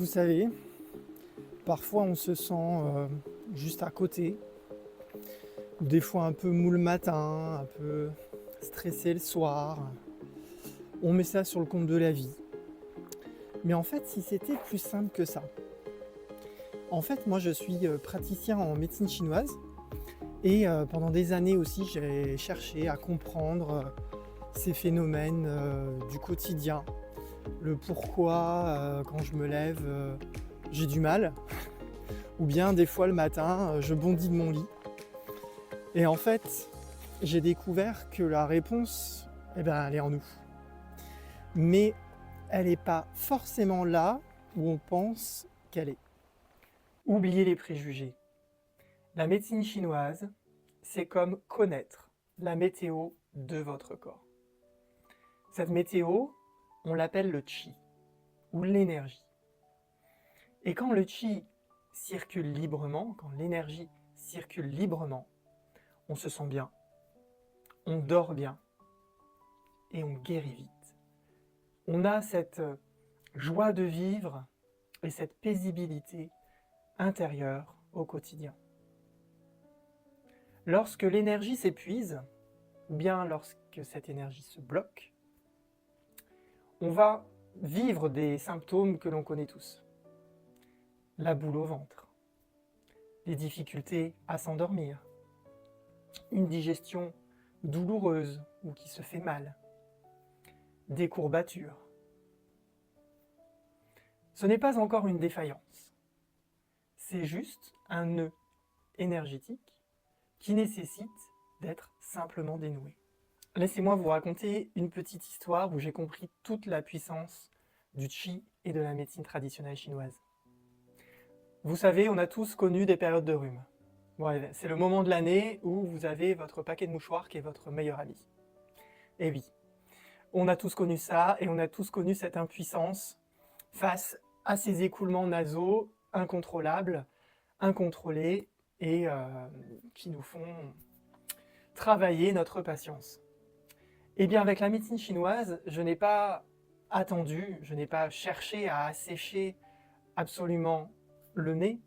Vous savez, parfois on se sent juste à côté, ou des fois un peu mou le matin, un peu stressé le soir. On met ça sur le compte de la vie. Mais en fait, si c'était plus simple que ça. En fait, moi je suis praticien en médecine chinoise et pendant des années aussi j'ai cherché à comprendre ces phénomènes du quotidien, le pourquoi quand je me lève j'ai du mal, ou bien des fois le matin je bondis de mon lit. Et en fait, j'ai découvert que la réponse, elle est en nous. Mais elle n'est pas forcément là où on pense qu'elle est. Oubliez les préjugés. La médecine chinoise, c'est comme connaître la météo de votre corps. Cette météo, on l'appelle le qi, ou l'énergie. Et quand le qi circule librement, quand l'énergie circule librement, on se sent bien, on dort bien et on guérit vite. On a cette joie de vivre et cette paisibilité intérieure au quotidien. Lorsque l'énergie s'épuise, ou bien lorsque cette énergie se bloque, on va vivre des symptômes que l'on connaît tous. La boule au ventre, les difficultés à s'endormir, une digestion douloureuse ou qui se fait mal, des courbatures. Ce n'est pas encore une défaillance, c'est juste un nœud énergétique qui nécessite d'être simplement dénoué. Laissez-moi vous raconter une petite histoire où j'ai compris toute la puissance du qi et de la médecine traditionnelle chinoise. Vous savez, on a tous connu des périodes de rhume. Ouais, c'est le moment de l'année où vous avez votre paquet de mouchoirs qui est votre meilleur ami. Et oui, on a tous connu ça et on a tous connu cette impuissance face à ces écoulements nasaux incontrôlables, incontrôlés et qui nous font travailler notre patience. Et bien avec la médecine chinoise, je n'ai pas attendu, je n'ai pas cherché à assécher absolument le nez.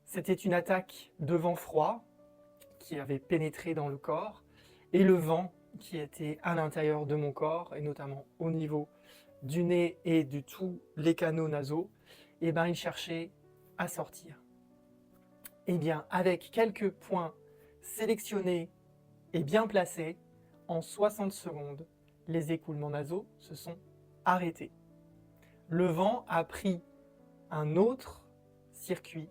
C'était une attaque de vent froid qui avait pénétré dans le corps et le vent qui était à l'intérieur de mon corps et notamment au niveau du nez et de tous les canaux nasaux, et ben il cherchait à sortir. Et bien avec quelques points sélectionnés et bien placés, en 60 secondes, les écoulements nasaux se sont arrêtés. Le vent a pris un autre circuit,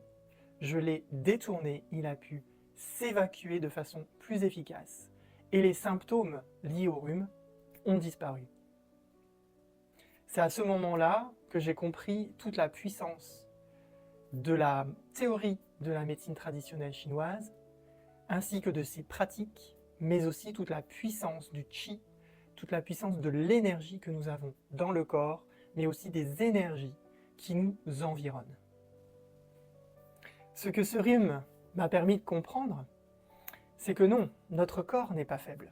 je l'ai détourné, il a pu s'évacuer de façon plus efficace et les symptômes liés au rhume ont disparu. C'est à ce moment-là que j'ai compris toute la puissance de la théorie de la médecine traditionnelle chinoise, ainsi que de ses pratiques, mais aussi toute la puissance du qi, toute la puissance de l'énergie que nous avons dans le corps, mais aussi des énergies qui nous environnent. Ce que ce rhume m'a permis de comprendre, c'est que non, notre corps n'est pas faible.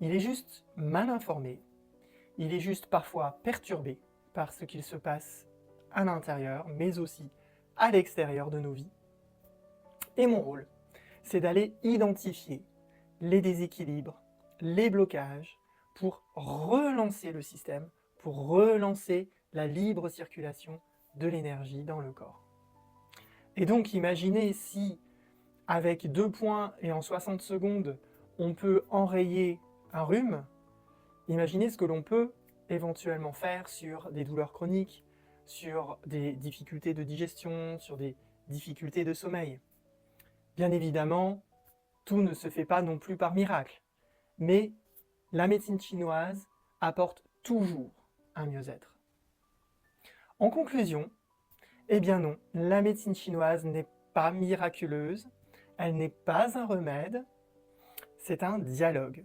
Il est juste mal informé, il est juste parfois perturbé par ce qu'il se passe à l'intérieur, mais aussi à l'extérieur de nos vies. Et mon rôle, c'est d'aller identifier les déséquilibres, les blocages, pour relancer le système, pour relancer la libre circulation de l'énergie dans le corps. Et donc imaginez si, avec 2 points et en 60 secondes, on peut enrayer un rhume, imaginez ce que l'on peut éventuellement faire sur des douleurs chroniques, sur des difficultés de digestion, sur des difficultés de sommeil. Bien évidemment, tout ne se fait pas non plus par miracle, mais la médecine chinoise apporte toujours un mieux-être. En conclusion, eh bien non, la médecine chinoise n'est pas miraculeuse, elle n'est pas un remède, c'est un dialogue.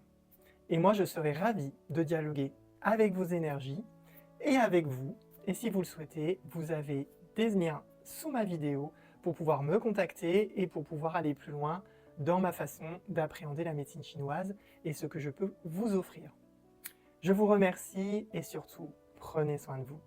Et moi je serais ravi de dialoguer avec vos énergies et avec vous. Et si vous le souhaitez, vous avez des liens sous ma vidéo pour pouvoir me contacter et pour pouvoir aller plus loin dans ma façon d'appréhender la médecine chinoise et ce que je peux vous offrir. Je vous remercie et surtout, prenez soin de vous.